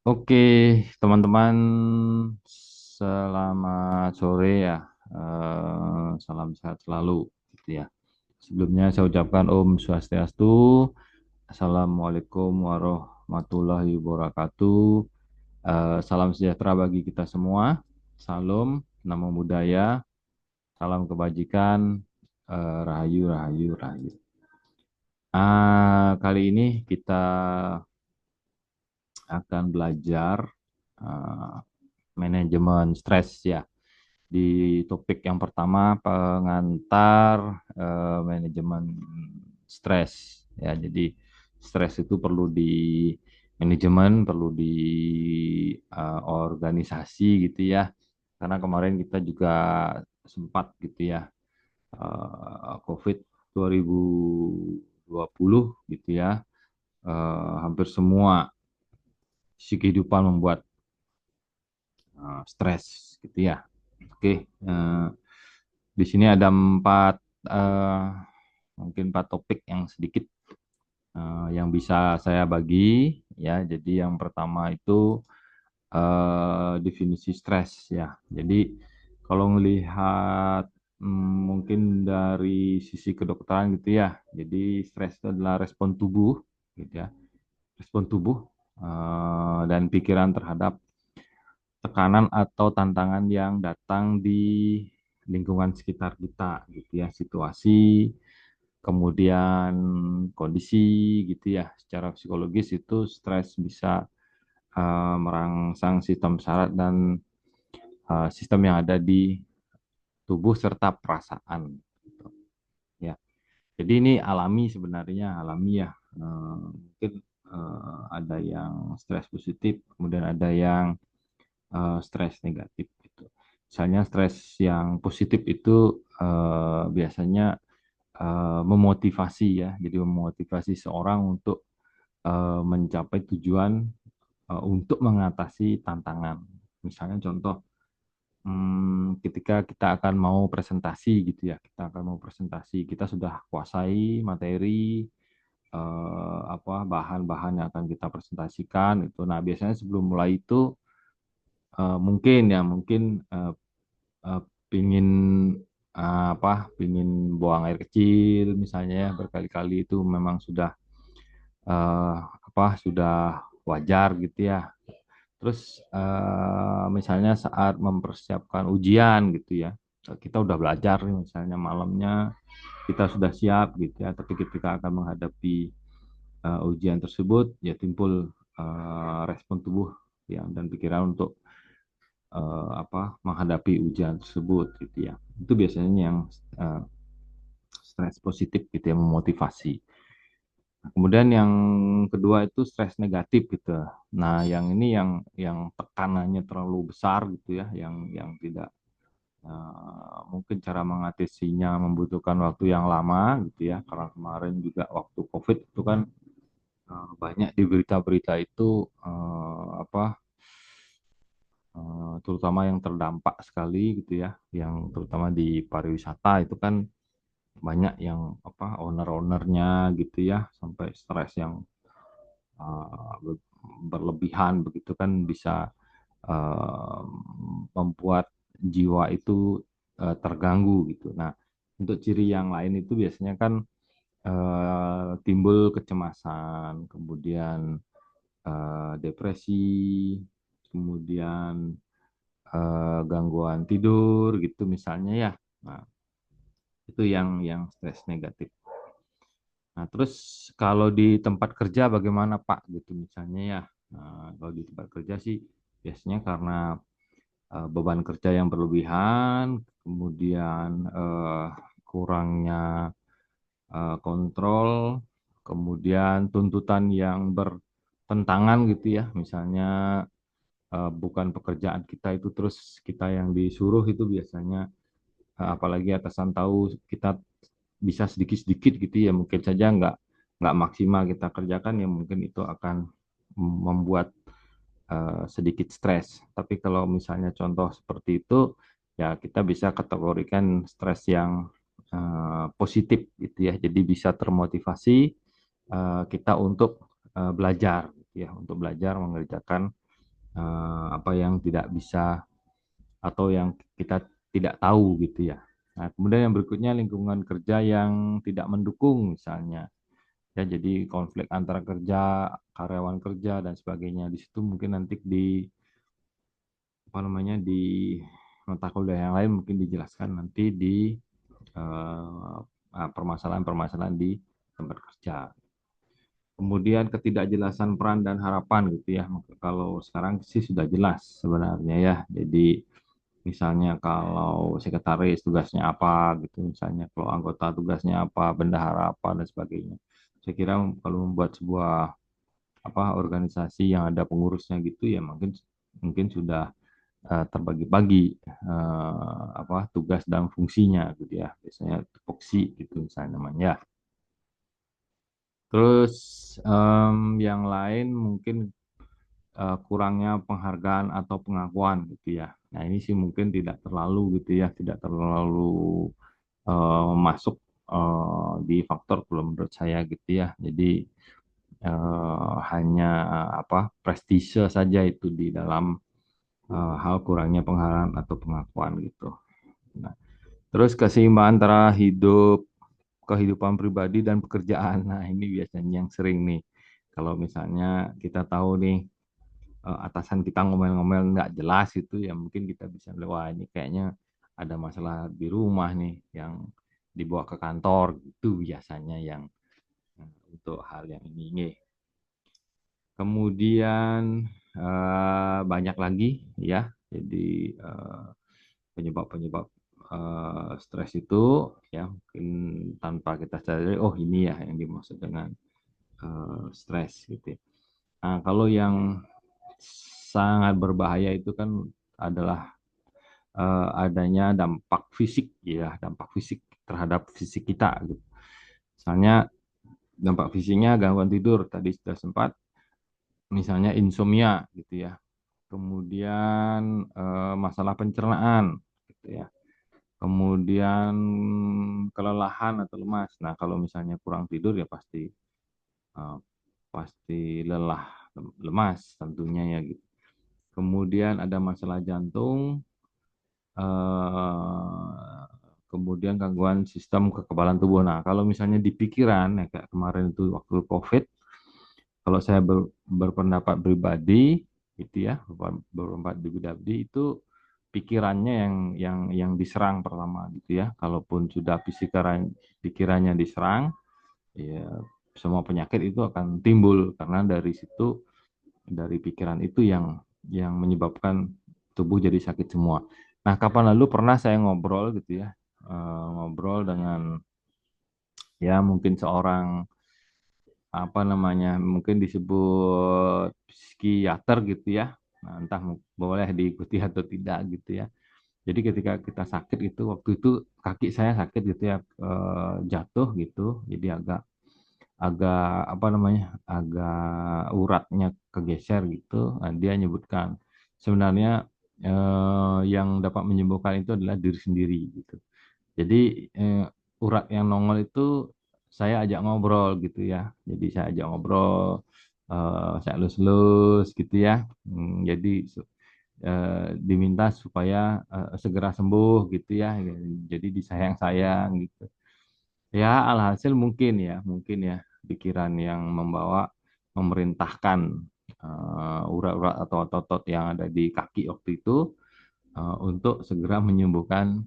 Oke, teman-teman, selamat sore ya. Salam sehat selalu, gitu ya. Sebelumnya saya ucapkan Om Swastiastu, Assalamualaikum warahmatullahi wabarakatuh. Salam sejahtera bagi kita semua. Salam, namo buddhaya, salam kebajikan, rahayu, rahayu, rahayu. Kali ini kita akan belajar eh, manajemen stres ya. Di topik yang pertama pengantar manajemen stres ya. Jadi stres itu perlu di manajemen, perlu di organisasi gitu ya. Karena kemarin kita juga sempat gitu ya COVID 2020 gitu ya. Hampir semua sisi kehidupan membuat stres gitu ya. Oke, di sini ada eh, mungkin empat topik yang sedikit yang bisa saya bagi ya. Jadi yang pertama itu definisi stres ya. Jadi kalau melihat mungkin dari sisi kedokteran gitu ya. Jadi stres itu adalah respon tubuh gitu ya. Respon tubuh dan pikiran terhadap tekanan atau tantangan yang datang di lingkungan sekitar kita gitu ya, situasi, kemudian kondisi gitu ya. Secara psikologis itu stres bisa merangsang sistem saraf dan sistem yang ada di tubuh serta perasaan gitu ya. Jadi ini alami, sebenarnya alami ya. Mungkin ada yang stres positif, kemudian ada yang stres negatif gitu. Misalnya stres yang positif itu biasanya memotivasi ya. Jadi memotivasi seorang untuk mencapai tujuan untuk mengatasi tantangan. Misalnya contoh, ketika kita akan mau presentasi gitu ya, kita akan mau presentasi, kita sudah kuasai materi apa bahan-bahan yang akan kita presentasikan itu. Nah, biasanya sebelum mulai itu mungkin eh, pingin pingin buang air kecil misalnya ya, berkali-kali itu memang sudah sudah wajar gitu ya. Terus misalnya saat mempersiapkan ujian gitu ya, kita udah belajar nih, misalnya malamnya kita sudah siap gitu ya, tapi ketika akan menghadapi ujian tersebut ya timbul respon tubuh ya dan pikiran untuk menghadapi ujian tersebut gitu ya. Itu biasanya yang eh, stres positif gitu ya, memotivasi. Nah, kemudian yang kedua itu stres negatif gitu. Nah, yang ini yang tekanannya terlalu besar gitu ya, yang tidak mungkin cara mengatasinya membutuhkan waktu yang lama gitu ya. Karena kemarin juga waktu COVID itu kan banyak di berita-berita itu terutama yang terdampak sekali gitu ya, yang terutama di pariwisata itu kan banyak yang owner-ownernya gitu ya sampai stres yang berlebihan begitu kan bisa uh, membuat jiwa itu terganggu gitu. Nah, untuk ciri yang lain itu biasanya kan timbul kecemasan, kemudian depresi, kemudian gangguan tidur gitu misalnya ya. Nah, itu yang stres negatif. Nah, terus kalau di tempat kerja bagaimana Pak gitu misalnya ya. Nah, kalau di tempat kerja sih biasanya karena beban kerja yang berlebihan, kemudian kurangnya kontrol, kemudian tuntutan yang bertentangan gitu ya. Misalnya bukan pekerjaan kita itu terus kita yang disuruh itu biasanya apalagi atasan tahu kita bisa sedikit-sedikit gitu ya mungkin saja nggak maksimal kita kerjakan ya mungkin itu akan membuat sedikit stres. Tapi kalau misalnya contoh seperti itu ya kita bisa kategorikan stres yang positif gitu ya. Jadi bisa termotivasi kita untuk belajar gitu ya, untuk belajar mengerjakan apa yang tidak bisa atau yang kita tidak tahu gitu ya. Nah, kemudian yang berikutnya lingkungan kerja yang tidak mendukung misalnya. Ya, jadi konflik antara kerja, karyawan kerja dan sebagainya. Di situ mungkin nanti di apa namanya di mata kuliah yang lain mungkin dijelaskan nanti di permasalahan-permasalahan di tempat kerja. Kemudian ketidakjelasan peran dan harapan gitu ya. Kalau sekarang sih sudah jelas sebenarnya ya. Jadi misalnya kalau sekretaris tugasnya apa gitu, misalnya kalau anggota tugasnya apa, bendahara apa dan sebagainya. Saya kira kalau membuat sebuah apa organisasi yang ada pengurusnya gitu ya mungkin mungkin sudah terbagi-bagi apa tugas dan fungsinya gitu ya. Biasanya tupoksi gitu misalnya namanya. Terus yang lain mungkin kurangnya penghargaan atau pengakuan gitu ya. Nah ini sih mungkin tidak terlalu gitu ya, tidak terlalu masuk di faktor kalau menurut saya gitu ya. Jadi hanya apa prestise saja itu di dalam hal kurangnya penghargaan atau pengakuan gitu. Nah, terus keseimbangan antara kehidupan pribadi dan pekerjaan. Nah ini biasanya yang sering nih. Kalau misalnya kita tahu nih atasan kita ngomel-ngomel nggak jelas itu ya mungkin kita bisa bilang wah ini kayaknya ada masalah di rumah nih yang dibawa ke kantor itu biasanya yang untuk hal yang ini. Kemudian banyak lagi ya. Jadi penyebab-penyebab stres itu ya mungkin tanpa kita sadari oh ini ya yang dimaksud dengan stres gitu ya. Nah, kalau yang sangat berbahaya itu kan adalah adanya dampak fisik ya, dampak fisik terhadap fisik kita gitu. Misalnya dampak fisiknya gangguan tidur tadi sudah sempat, misalnya insomnia gitu ya. Kemudian masalah pencernaan gitu ya. Kemudian kelelahan atau lemas. Nah, kalau misalnya kurang tidur ya pasti eh, pasti lelah, lemas tentunya ya gitu. Kemudian ada masalah jantung, eh, kemudian gangguan sistem kekebalan tubuh. Nah, kalau misalnya di pikiran, ya kayak kemarin itu waktu COVID, kalau saya berpendapat pribadi, gitu ya, berpendapat pribadi itu pikirannya yang diserang pertama, gitu ya. Kalaupun sudah pikirannya diserang, ya semua penyakit itu akan timbul karena dari situ, dari pikiran itu yang menyebabkan tubuh jadi sakit semua. Nah, kapan lalu pernah saya ngobrol gitu ya, ngobrol dengan ya mungkin seorang apa namanya, mungkin disebut psikiater gitu ya. Nah, entah boleh diikuti atau tidak gitu ya. Jadi ketika kita sakit itu waktu itu kaki saya sakit gitu ya, jatuh gitu, jadi agak agak apa namanya, agak uratnya kegeser gitu. Nah, dia nyebutkan sebenarnya yang dapat menyembuhkan itu adalah diri sendiri gitu. Jadi urat yang nongol itu saya ajak ngobrol gitu ya. Jadi saya ajak ngobrol, saya elus-elus gitu ya. Jadi diminta supaya segera sembuh gitu ya. Jadi disayang-sayang gitu. Ya alhasil mungkin ya pikiran yang membawa memerintahkan urat-urat atau otot-otot yang ada di kaki waktu itu untuk segera menyembuhkan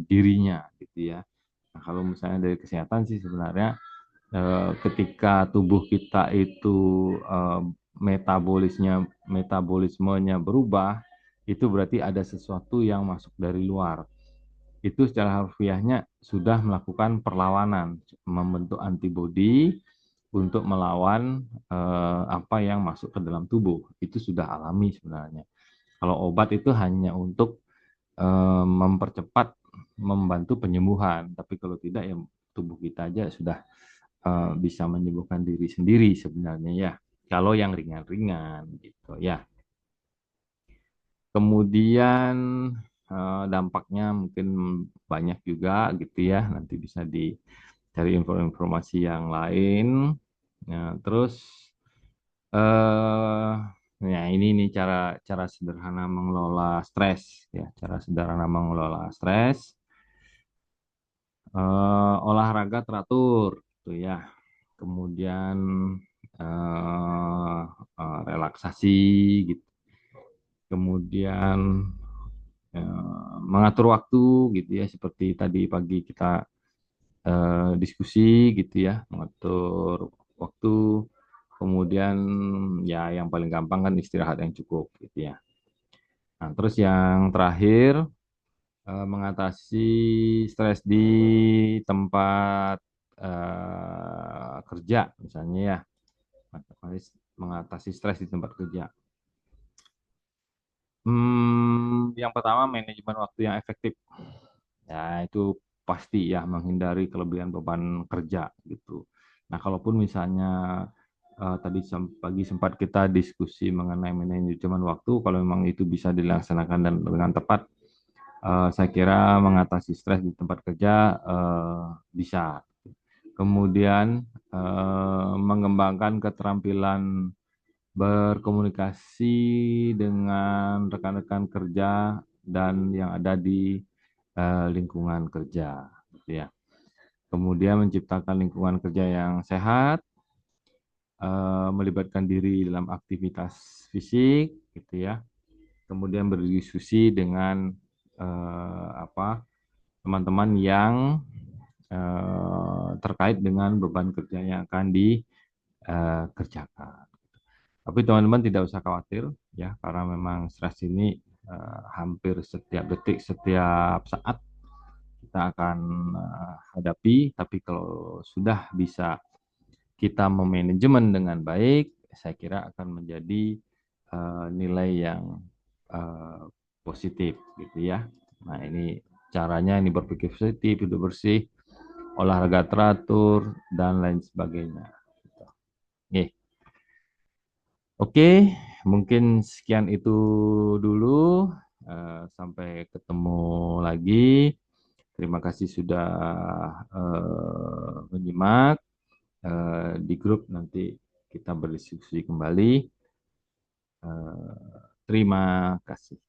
dirinya gitu ya. Nah, kalau misalnya dari kesehatan sih sebenarnya ketika tubuh kita itu eh, metabolismenya berubah, itu berarti ada sesuatu yang masuk dari luar. Itu secara harfiahnya sudah melakukan perlawanan, membentuk antibodi untuk melawan apa yang masuk ke dalam tubuh. Itu sudah alami sebenarnya. Kalau obat itu hanya untuk mempercepat, membantu penyembuhan. Tapi kalau tidak ya tubuh kita aja sudah bisa menyembuhkan diri sendiri sebenarnya ya. Kalau yang ringan-ringan gitu ya. Kemudian dampaknya mungkin banyak juga gitu ya. Nanti bisa dicari informasi yang lain. Nah, terus eh, Nah, ini nih cara cara sederhana mengelola stres ya, cara sederhana mengelola stres. Olahraga teratur, gitu ya. Kemudian eh, relaksasi, gitu. Kemudian mengatur waktu, gitu ya. Seperti tadi pagi kita diskusi, gitu ya, mengatur waktu. Kemudian ya yang paling gampang kan istirahat yang cukup, gitu ya. Nah, terus yang terakhir mengatasi stres di tempat kerja misalnya ya, mengatasi stres di tempat kerja. Yang pertama manajemen waktu yang efektif. Ya itu pasti ya menghindari kelebihan beban kerja gitu. Nah, kalaupun misalnya tadi pagi sempat kita diskusi mengenai manajemen waktu, kalau memang itu bisa dilaksanakan dan dengan tepat, saya kira mengatasi stres di tempat kerja bisa. Kemudian mengembangkan keterampilan berkomunikasi dengan rekan-rekan kerja dan yang ada di lingkungan kerja, gitu ya. Kemudian menciptakan lingkungan kerja yang sehat, melibatkan diri dalam aktivitas fisik, gitu ya. Kemudian berdiskusi dengan apa teman-teman yang terkait dengan beban kerja yang akan dikerjakan. Tapi teman-teman tidak usah khawatir ya, karena memang stres ini hampir setiap detik, setiap saat kita akan hadapi. Tapi kalau sudah bisa kita memanajemen dengan baik, saya kira akan menjadi nilai yang eh, positif gitu ya. Nah, ini caranya ini berpikir positif, hidup bersih, olahraga teratur dan lain sebagainya. Oke, oke, mungkin sekian itu dulu. Sampai ketemu lagi. Terima kasih sudah menyimak di grup. Nanti kita berdiskusi kembali. Terima kasih.